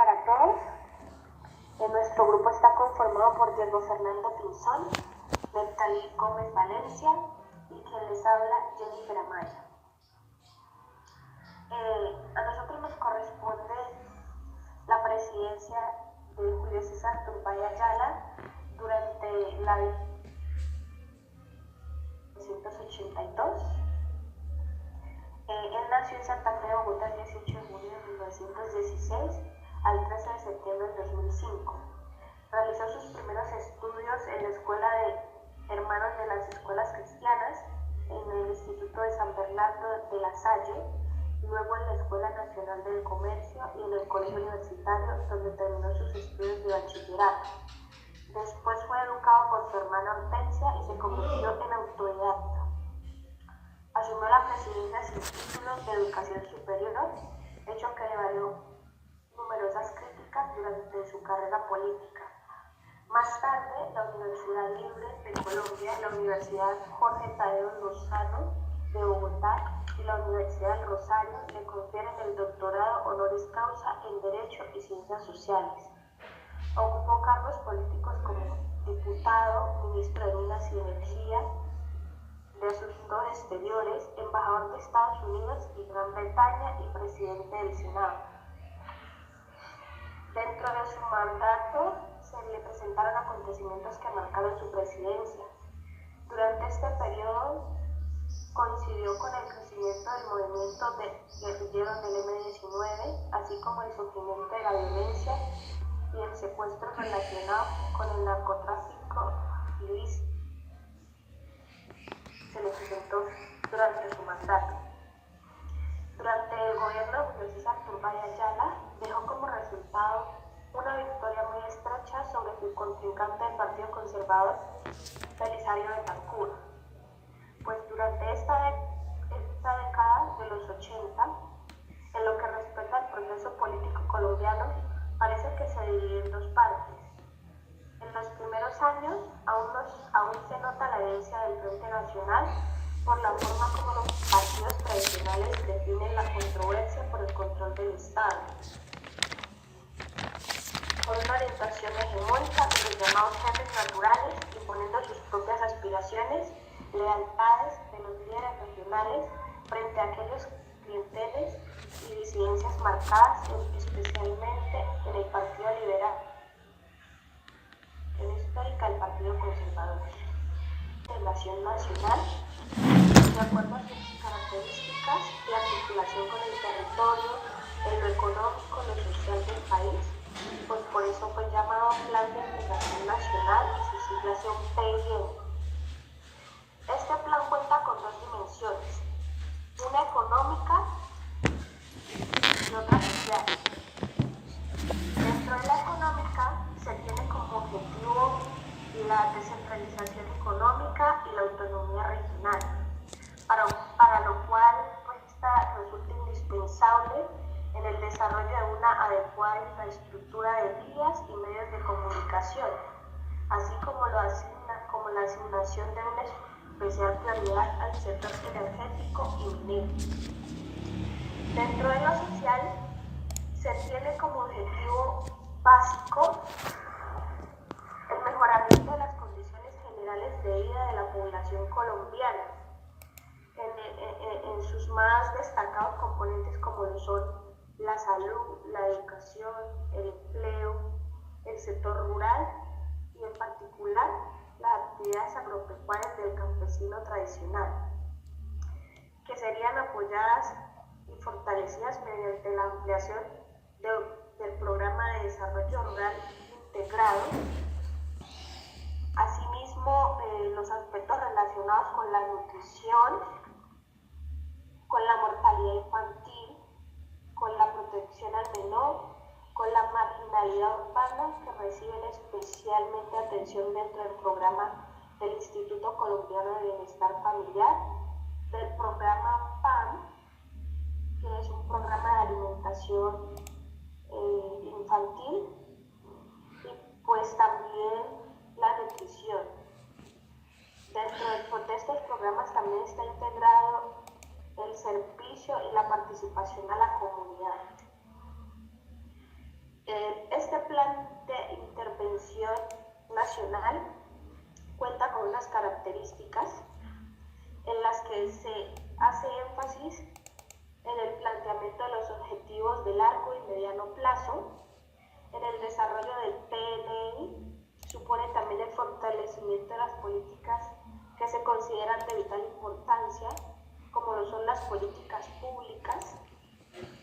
para todos. Nuestro grupo está conformado por Diego Fernando Pinzón, Neptalí Gómez Valencia y quien les habla, Jennifer Amaya. A nosotros nos corresponde la presidencia de Julio César Turbay Ayala durante la 1982. Él nació en Santa Fe de Bogotá el 18 de junio de 1916 al 13 de septiembre de 2005. Realizó sus primeros estudios en la Escuela de Hermanos de las Escuelas Cristianas, en el Instituto de San Bernardo de La Salle, luego en la Escuela Nacional del Comercio y en el Colegio Universitario, donde terminó sus estudios de bachillerato. Después fue educado por su hermana Hortensia y se convirtió en autodidacta. Asumió la presidencia sin títulos de educación superior, hecho que le valió numerosas críticas durante su carrera política. Más tarde, la Universidad Libre de Colombia, la Universidad Jorge Tadeo Lozano de Bogotá y la Universidad del Rosario le confieren el doctorado honoris causa en Derecho y Ciencias Sociales. Ocupó cargos políticos como diputado, ministro de Minas y Energía, de Asuntos Exteriores, embajador de Estados Unidos y Gran Bretaña y presidente del Senado. Dentro de su mandato se le presentaron acontecimientos que marcaron su presidencia. Durante este periodo coincidió con el crecimiento del movimiento guerrillero del M-19, así como el surgimiento de la violencia y el secuestro relacionado con el narcotráfico ilícito. Se le presentó durante su mandato. Durante el gobierno de Julio César Turbay Ayala dejó como resultado una victoria muy estrecha sobre su contrincante del Partido Conservador, Belisario Betancur. Pues durante esta década de los 80, en lo que respecta al proceso político colombiano, parece que se divide en dos partes. En los primeros años aún se nota la herencia del Frente Nacional por la forma como los partidos tradicionales definen la controversia por el control del Estado, por una orientación hegemónica de los llamados jefes naturales, imponiendo sus propias aspiraciones, lealtades de los líderes regionales frente a aquellos clienteles y disidencias marcadas especialmente en el Partido Liberal, en histórica el Partido Conservador. Integración nacional, de acuerdo a sus características y articulación con el territorio, en lo económico, lo social del país, pues por eso fue llamado Plan de Integración Nacional y sus siglas son PIN. Este plan cuenta con dos dimensiones, una económica y otra social. Dentro de la económica se tiene como objetivo la descentralización económica y la autonomía regional, para lo cual pues, esta resulta indispensable en el desarrollo de una adecuada infraestructura de vías y medios de comunicación, así como la asignación de una especial prioridad al sector energético y minero. Dentro de lo social se tiene como objetivo básico el mejoramiento de las condiciones generales de vida de la población colombiana, en sus más destacados componentes como lo son la salud, la educación, el empleo, el sector rural y en particular las actividades agropecuarias del campesino tradicional, que serían apoyadas y fortalecidas mediante la ampliación del programa de desarrollo rural integrado. Asimismo, los aspectos relacionados con la nutrición, con la mortalidad infantil, con la protección al menor, con la marginalidad urbana, que reciben especialmente atención dentro del programa del Instituto Colombiano de Bienestar Familiar, del programa PAN, que es un programa de alimentación infantil, y pues también la nutrición. Dentro de estos programas también está integrado el servicio y la participación a la comunidad. plan de intervención nacional cuenta con unas características en las que se hace énfasis en el planteamiento de los objetivos de largo y mediano plazo, en el desarrollo del PNI, supone también el fortalecimiento de las políticas que se consideran de vital importancia, como lo son las políticas públicas,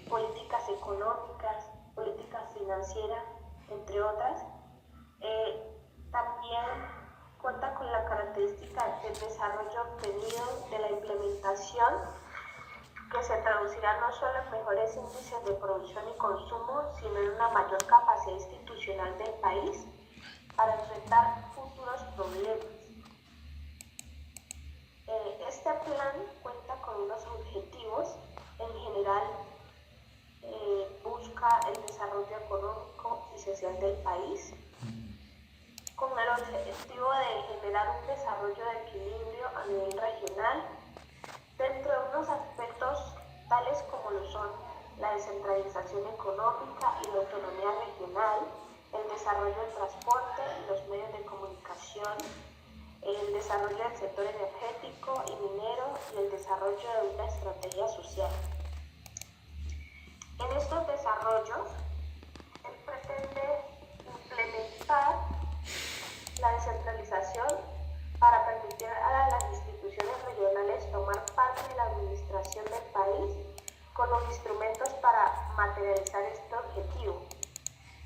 políticas económicas, políticas financieras, entre otras. También cuenta con la característica del desarrollo obtenido de la implementación, que se traducirá no solo en mejores índices de producción y consumo, sino en una mayor capacidad institucional del país para enfrentar futuros problemas. Este plan cuenta con unos objetivos. En general, busca el desarrollo económico y social del país, con el objetivo de generar un desarrollo de equilibrio a nivel regional, dentro de unos aspectos tales como lo son la descentralización económica y la autonomía regional, el desarrollo del transporte y los medios de comunicación, el desarrollo del sector energético y minero y el desarrollo de una estrategia social. En estos desarrollos, él pretende implementar la descentralización para permitir a las instituciones regionales tomar parte de la administración del país con los instrumentos para materializar este objetivo,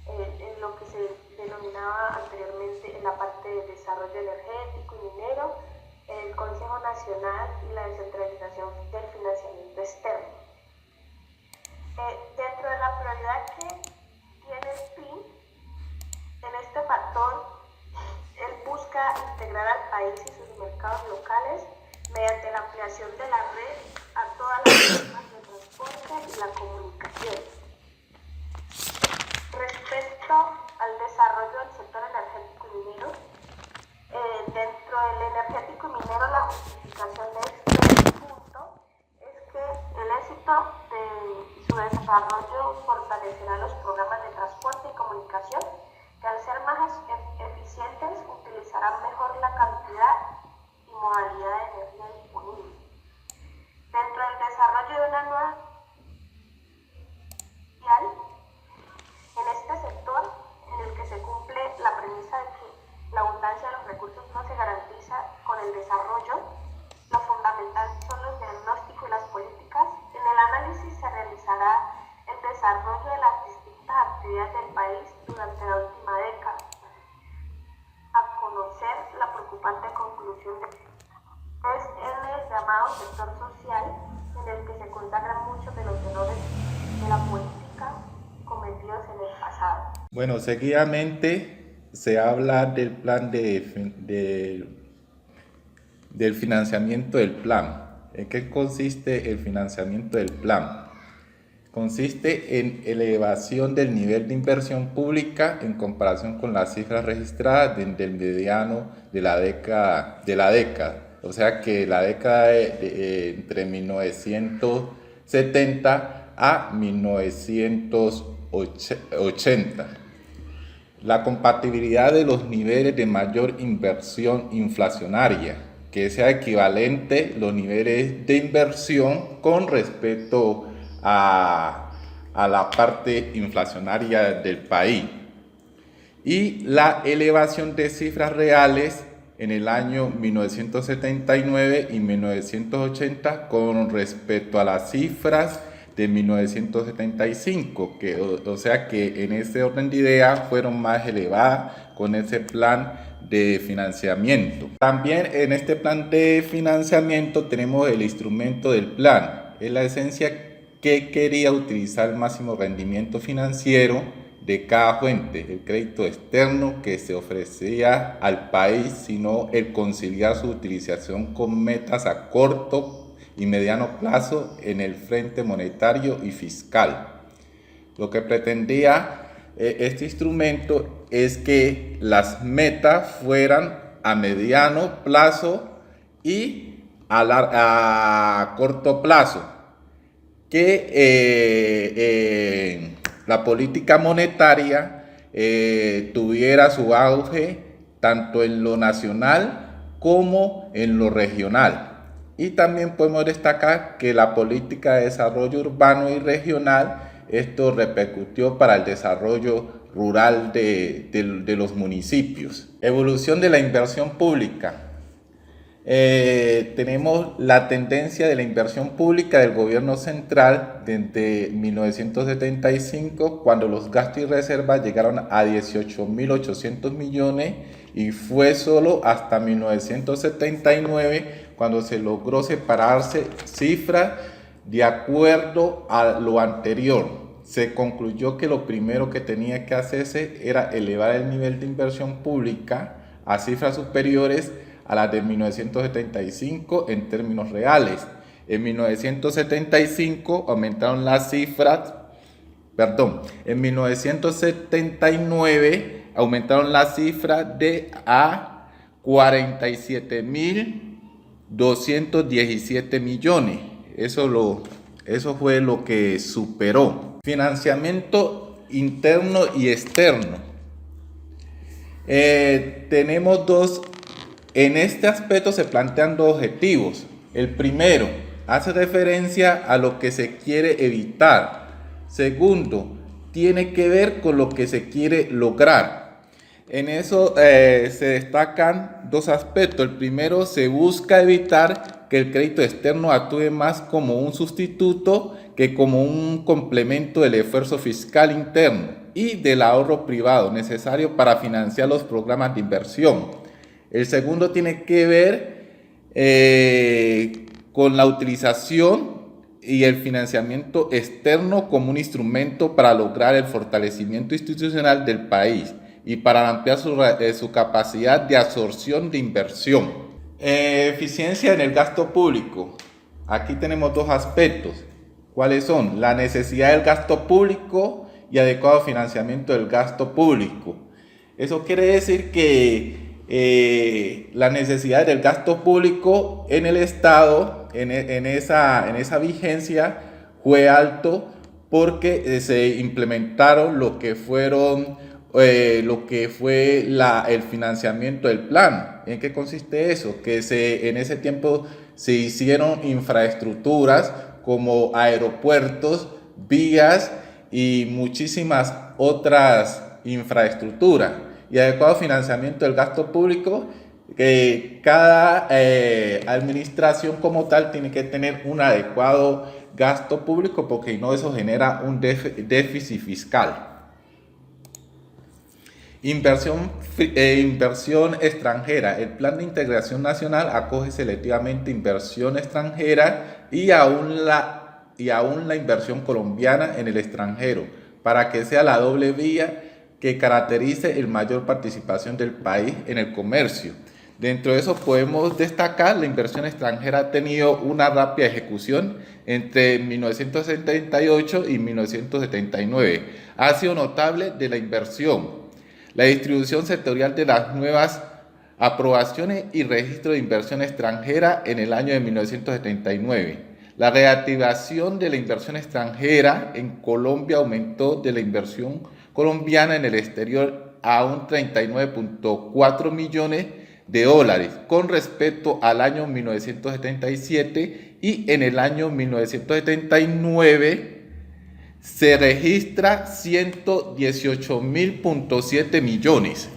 en lo que se denominaba anteriormente en la parte de desarrollo energético y minero, el Consejo Nacional y la descentralización del financiamiento externo. Dentro de la prioridad que tiene el PIN, en este factor, él busca integrar al país y sus mercados locales mediante la ampliación de la red a todas las formas de transporte y la comunicación. Respecto al desarrollo del sector energético y minero, dentro del energético y minero, la justificación de este punto es que el éxito de su desarrollo fortalecerá los programas de transporte y comunicación, que al ser más eficientes utilizarán mejor la cantidad y modalidad de energía disponible. Dentro del desarrollo de una nueva en este sector, en el que se cumple la premisa de que la abundancia de los recursos no se garantiza con el desarrollo, lo fundamental son los diagnósticos y las políticas. En el análisis se realizará el desarrollo de las distintas actividades del país durante la última década, a conocer la preocupante conclusión de es el llamado sector social, en el que se consagran muchos de los errores de la política cometidos en el pasado. Bueno, seguidamente se habla del plan del financiamiento del plan. ¿En qué consiste el financiamiento del plan? Consiste en elevación del nivel de inversión pública en comparación con las cifras registradas desde el mediano de la década. O sea que la década entre 1970 a 1980. La compatibilidad de los niveles de mayor inversión inflacionaria, que sea equivalente los niveles de inversión con respecto a la parte inflacionaria del país. Y la elevación de cifras reales en el año 1979 y 1980 con respecto a las cifras de 1975, o sea que en ese orden de ideas fueron más elevadas con ese plan de financiamiento. También en este plan de financiamiento tenemos el instrumento del plan. Es la esencia que quería utilizar el máximo rendimiento financiero de cada fuente, el crédito externo que se ofrecía al país, sino el conciliar su utilización con metas a corto y mediano plazo en el frente monetario y fiscal. Lo que pretendía este instrumento es que las metas fueran a mediano plazo y a corto plazo, que la política monetaria tuviera su auge tanto en lo nacional como en lo regional. Y también podemos destacar que la política de desarrollo urbano y regional, esto repercutió para el desarrollo rural de los municipios. Evolución de la inversión pública. Tenemos la tendencia de la inversión pública del gobierno central desde 1975, cuando los gastos y reservas llegaron a 18.800 millones, y fue solo hasta 1979 cuando se logró separarse cifras de acuerdo a lo anterior. Se concluyó que lo primero que tenía que hacerse era elevar el nivel de inversión pública a cifras superiores a las de 1975 en términos reales. En 1975 aumentaron las cifras, en 1979 aumentaron las cifras de a 47.217 millones. Eso fue lo que superó. Financiamiento interno y externo. Tenemos dos. En este aspecto se plantean dos objetivos. El primero hace referencia a lo que se quiere evitar. Segundo, tiene que ver con lo que se quiere lograr. En eso se destacan dos aspectos. El primero, se busca evitar que el crédito externo actúe más como un sustituto que como un complemento del esfuerzo fiscal interno y del ahorro privado necesario para financiar los programas de inversión. El segundo tiene que ver con la utilización y el financiamiento externo como un instrumento para lograr el fortalecimiento institucional del país y para ampliar su capacidad de absorción de inversión. Eficiencia en el gasto público. Aquí tenemos dos aspectos. ¿Cuáles son? La necesidad del gasto público y adecuado financiamiento del gasto público. Eso quiere decir que la necesidad del gasto público en el Estado, en esa vigencia, fue alto porque se implementaron lo que fue el financiamiento del plan. ¿En qué consiste eso? Que en ese tiempo se hicieron infraestructuras como aeropuertos, vías y muchísimas otras infraestructuras. Y adecuado financiamiento del gasto público, que cada administración como tal tiene que tener un adecuado gasto público, porque no, eso genera un déficit fiscal. Inversión extranjera. El Plan de Integración Nacional acoge selectivamente inversión extranjera y aún la inversión colombiana en el extranjero, para que sea la doble vía que caracterice la mayor participación del país en el comercio. Dentro de eso podemos destacar la inversión extranjera. Ha tenido una rápida ejecución entre 1978 y 1979. Ha sido notable de la inversión, la distribución sectorial de las nuevas aprobaciones y registro de inversión extranjera en el año de 1979. La reactivación de la inversión extranjera en Colombia aumentó de la inversión colombiana en el exterior a un 39.4 millones de dólares con respecto al año 1977, y en el año 1979 se registra 118.7 millones.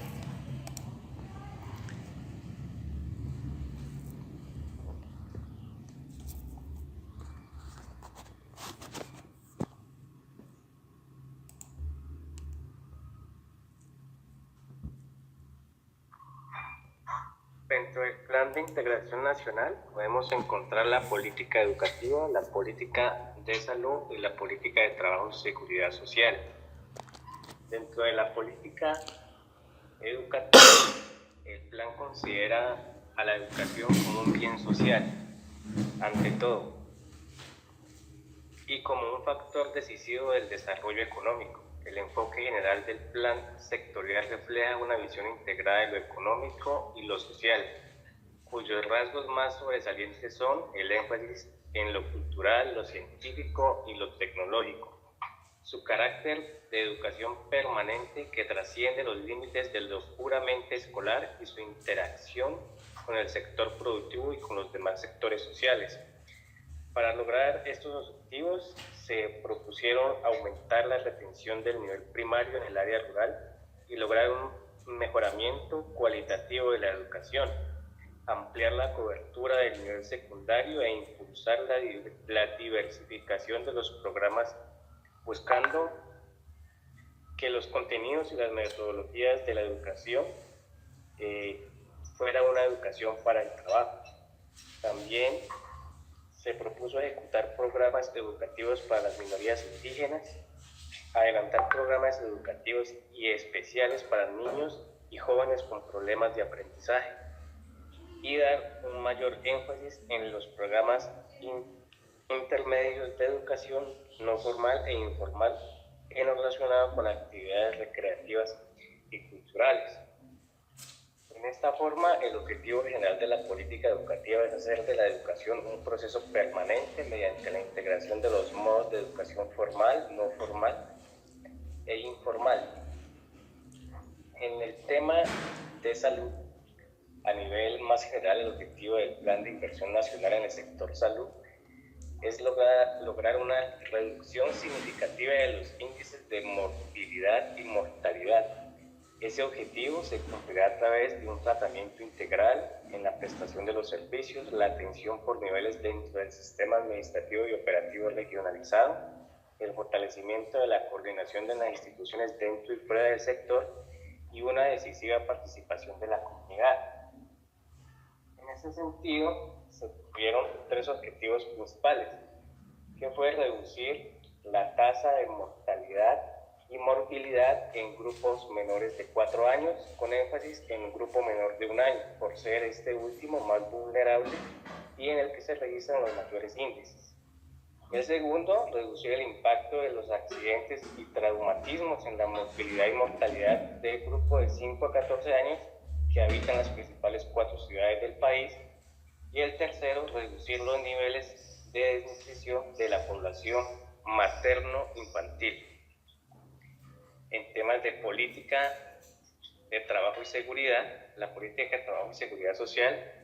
Dentro del Plan de Integración Nacional podemos encontrar la política educativa, la política de salud y la política de trabajo y seguridad social. Dentro de la política educativa, el plan considera a la educación como un bien social, ante todo, y como un factor decisivo del desarrollo económico. El enfoque general del plan sectorial refleja una visión integrada de lo económico y lo social, cuyos rasgos más sobresalientes son el énfasis en lo cultural, lo científico y lo tecnológico. su carácter de educación permanente que trasciende los límites de lo puramente escolar y su interacción con el sector productivo y con los demás sectores sociales. Para lograr estos objetivos se propusieron aumentar la retención del nivel primario en el área rural y lograr un mejoramiento cualitativo de la educación, ampliar la cobertura del nivel secundario e impulsar la diversificación de los programas, buscando que los contenidos y las metodologías de la educación fuera una educación para el trabajo. También se propuso ejecutar programas educativos para las minorías indígenas, adelantar programas educativos y especiales para niños y jóvenes con problemas de aprendizaje y dar un mayor énfasis en los programas intermedios de educación no formal e informal en lo relacionado con actividades recreativas y culturales. En esta forma, el objetivo general de la política educativa es hacer de la educación un proceso permanente mediante la integración de los modos de educación formal, no formal e informal. En el tema de salud, a nivel más general, el objetivo del Plan de Inversión Nacional en el sector salud es lograr una reducción significativa de los índices de morbilidad y mortalidad. Ese objetivo se cumplirá a través de un tratamiento integral en la prestación de los servicios, la atención por niveles dentro del sistema administrativo y operativo regionalizado, el fortalecimiento de la coordinación de las instituciones dentro y fuera del sector y una decisiva participación de la comunidad. En ese sentido, se tuvieron 3 objetivos principales, que fue reducir la tasa de mortalidad y morbilidad en grupos menores de 4 años, con énfasis en un grupo menor de 1 año, por ser este último más vulnerable y en el que se registran los mayores índices. El segundo, reducir el impacto de los accidentes y traumatismos en la morbilidad y mortalidad del grupo de 5 a 14 años que habitan las principales 4 ciudades del país. Y el tercero, reducir los niveles de desnutrición de la población materno-infantil. En temas de política de trabajo y seguridad, la política de trabajo y seguridad social,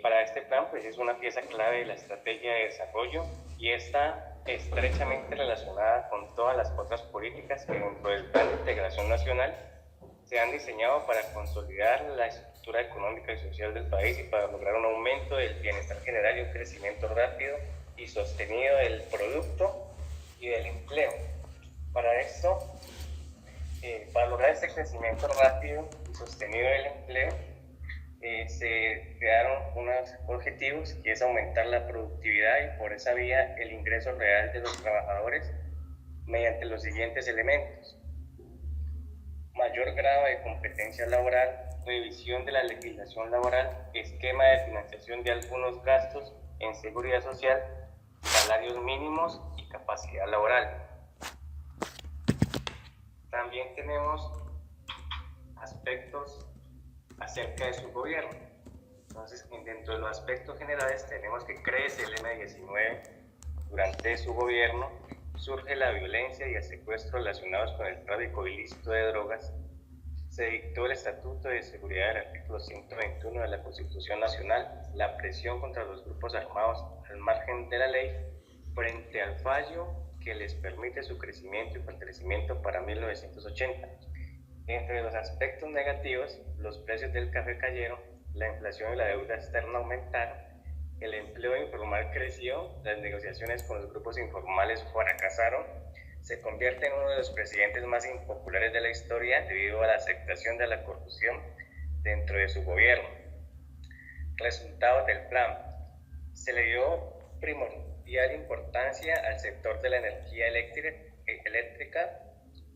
para este plan pues es una pieza clave de la estrategia de desarrollo y está estrechamente relacionada con todas las otras políticas que dentro del Plan de Integración Nacional se han diseñado para consolidar la estructura económica y social del país y para lograr un aumento del bienestar general y un crecimiento rápido y sostenido del producto y del empleo. Para esto, para lograr este crecimiento rápido y sostenido del empleo, se crearon unos objetivos que es aumentar la productividad y por esa vía el ingreso real de los trabajadores mediante los siguientes elementos: mayor grado de competencia laboral, revisión de la legislación laboral, esquema de financiación de algunos gastos en seguridad social, salarios mínimos y capacidad laboral. También tenemos aspectos acerca de su gobierno. Entonces, dentro de los aspectos generales tenemos que crece el M-19. Durante su gobierno surge la violencia y el secuestro relacionados con el tráfico ilícito de drogas. Se dictó el Estatuto de Seguridad del artículo 121 de la Constitución Nacional, la presión contra los grupos armados al margen de la ley frente al fallo que les permite su crecimiento y fortalecimiento para 1980. Entre los aspectos negativos, los precios del café cayeron, la inflación y la deuda externa aumentaron, el empleo informal creció, las negociaciones con los grupos informales fracasaron, se convierte en uno de los presidentes más impopulares de la historia debido a la aceptación de la corrupción dentro de su gobierno. Resultados del plan. Se le dio primordial importancia al sector de la energía eléctrica,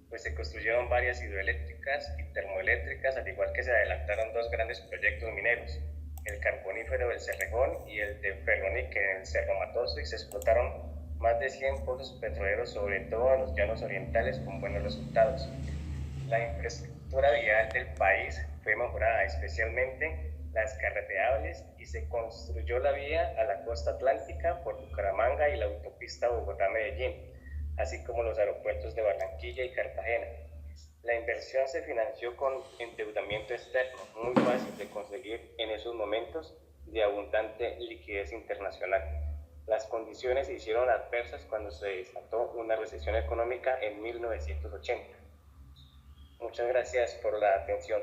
pues se construyeron varias hidroeléctricas y termoeléctricas, al igual que se adelantaron 2 grandes proyectos mineros, el carbonífero del Cerrejón y el de ferroníquel en el Cerro Matoso, y se explotaron más de 100 pozos petroleros, sobre todo en los llanos orientales, con buenos resultados. La infraestructura vial del país fue mejorada, especialmente las carreteables, y se construyó la vía a la costa atlántica por Bucaramanga y la autopista Bogotá-Medellín. así como los aeropuertos de Barranquilla y Cartagena. La inversión se financió con endeudamiento externo, muy fácil de conseguir en esos momentos de abundante liquidez internacional. Las condiciones se hicieron adversas cuando se desató una recesión económica en 1980. Muchas gracias por la atención.